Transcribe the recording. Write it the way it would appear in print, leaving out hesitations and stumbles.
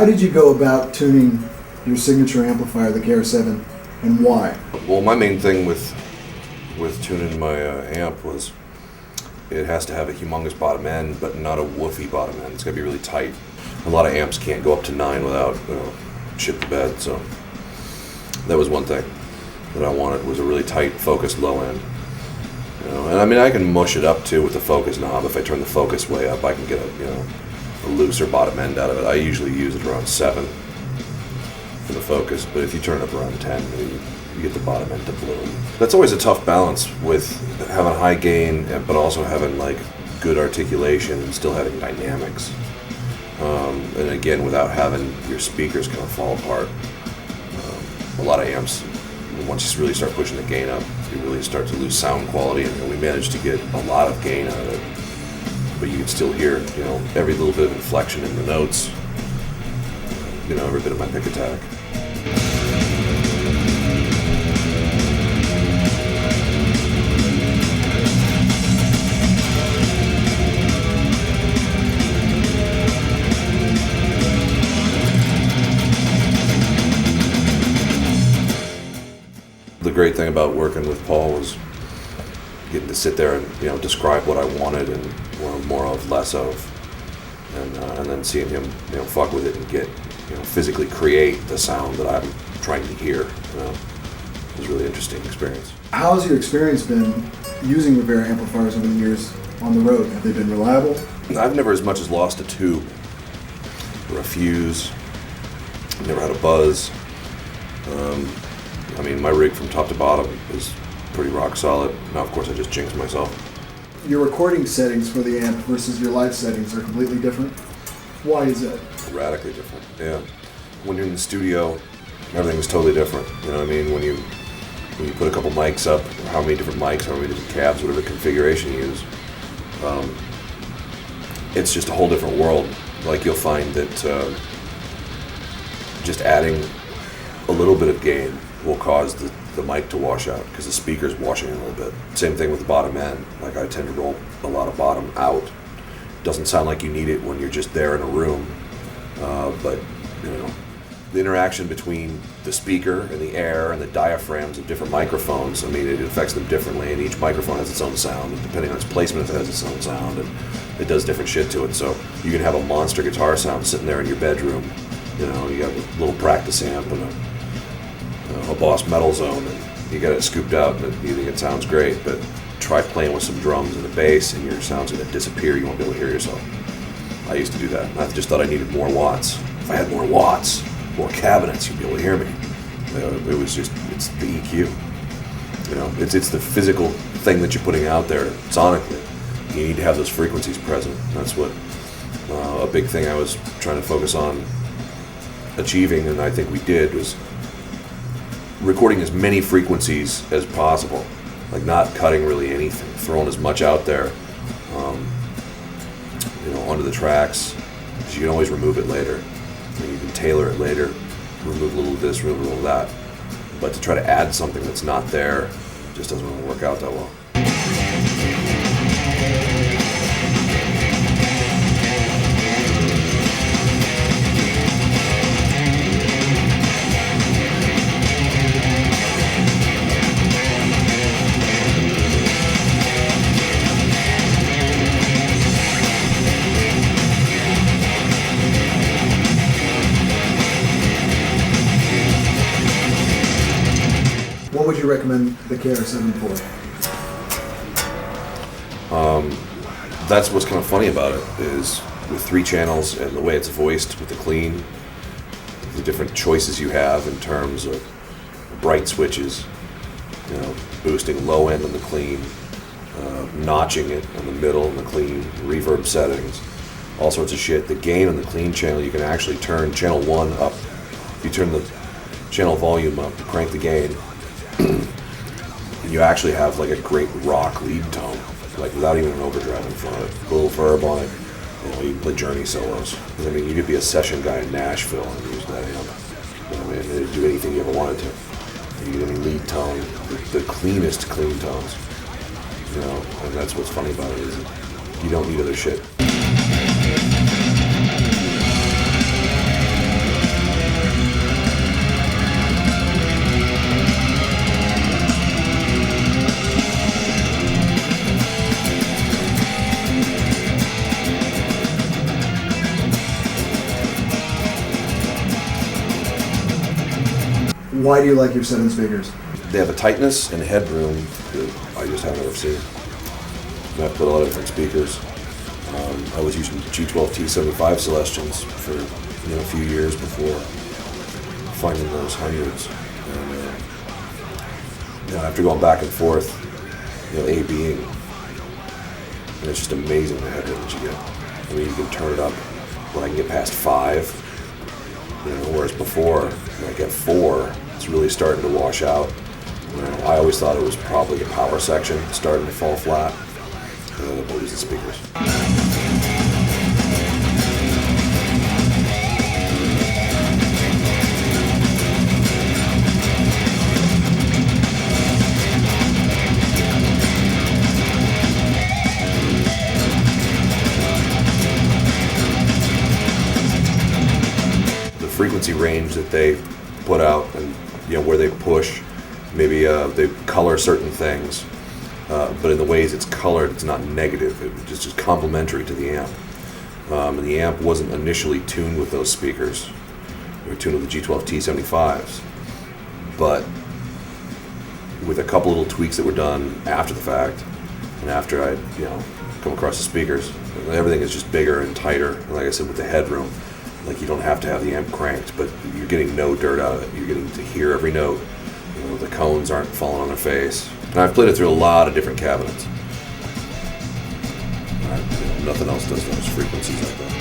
How did you go about tuning your signature amplifier, the KR7, and why? Well, my main thing with tuning my amp was it has to have a humongous bottom end, but not a woofy bottom end. It's got to be really tight. A lot of amps can't go up to 9 without shit to bed, so that was one thing that I wanted, was a really tight, focused low end. And I mean, I can mush it up too with the focus knob. If I turn the focus way up, I can get a looser bottom end out of it. I usually use it around 7 for the focus, but if you turn it up around 10, you get the bottom end to bloom. That's always a tough balance with having high gain, but also having like good articulation and still having dynamics. And again, without having your speakers kind of fall apart. A lot of amps, once you really start pushing the gain up, you really start to lose sound quality, and we managed to get a lot of gain out of it. But you can still hear, every little bit of inflection in the notes, every bit of my pick attack. The great thing about working with Paul was getting to sit there and describe what I wanted and wanted more of, less of, and then seeing him fuck with it and get physically create the sound that I'm trying to hear. It was a really interesting experience. How has your experience been using Rivera amplifiers over the years on the road? Have they been reliable? I've never as much as lost a tube or a fuse. I've never had a buzz. I mean, my rig from top to bottom is pretty rock solid. Now, of course, I just jinxed myself. Your recording settings for the amp versus your live settings are completely different. Why is that? Radically different, yeah. When you're in the studio, everything's totally different. You know what I mean? When you put a couple mics up, how many different mics, how many different cabs, whatever configuration you use, it's just a whole different world. Like, you'll find that just adding a little bit of gain will cause the mic to wash out because the speaker's washing a little bit. Same thing with the bottom end. Like, I tend to roll a lot of bottom out. Doesn't sound like you need it when you're just there in a room, but the interaction between the speaker and the air and the diaphragms of different microphones, I mean, it affects them differently, and each microphone has its own sound, and depending on its placement, it has its own sound, and it does different shit to it. So you can have a monster guitar sound sitting there in your bedroom. You got a little practice amp and a Boss Metal Zone, and you got it scooped out, and you think it sounds great, but try playing with some drums and a bass, and your sound's going to disappear. You won't be able to hear yourself. I used to do that. I just thought I needed more watts. If I had more watts, more cabinets, you'd be able to hear me. It was just, it's the EQ. It's the physical thing that you're putting out there sonically. You need to have those frequencies present. That's what a big thing I was trying to focus on achieving, and I think we did, was recording as many frequencies as possible. Like, not cutting really anything, throwing as much out there, onto the tracks, because you can always remove it later. And you can tailor it later, remove a little of this, remove a little of that. But to try to add something that's not there just doesn't really work out that well. What would you recommend the KR7 for? That's what's kind of funny about it, is with 3 channels and the way it's voiced with the clean, the different choices you have in terms of bright switches, boosting low end on the clean, notching it on the middle and the clean, reverb settings, all sorts of shit. The gain on the clean channel, you can actually turn channel 1 up. If you turn the channel volume up, crank the gain, you actually have like a great rock lead tone, like without even an overdrive in front of it. A little verb on it. You can play Journey solos. I mean, you could be a session guy in Nashville and use that amp. It'd do anything you ever wanted to. You get any lead tone, the cleanest clean tones. And that's what's funny about it, is you don't need other shit. Why do you like your 7 speakers? They have a tightness and headroom that I just haven't ever seen. I've put a lot of different speakers. I was using G12 T75 Celestions for a few years before finding those hundreds. And after going back and forth, A being, and it's just amazing the headroom that you get. I mean, you can turn it up when I can get past 5. Whereas before, like at 4, it's really starting to wash out. I always thought it was probably the power section starting to fall flat. But it was the speakers. The frequency range that they put out and where they push, maybe they color certain things. But in the ways it's colored, it's not negative. It's just complementary to the amp. And the amp wasn't initially tuned with those speakers. We were tuned with the G12 T75s. But with a couple little tweaks that were done after the fact, and after I'd come across the speakers, everything is just bigger and tighter. And like I said, with the headroom, like you don't have to have the amp cranked, but you're getting no dirt out of it. You're getting to hear every note. The cones aren't falling on their face. And I've played it through a lot of different cabinets. Nothing else does those frequencies like that.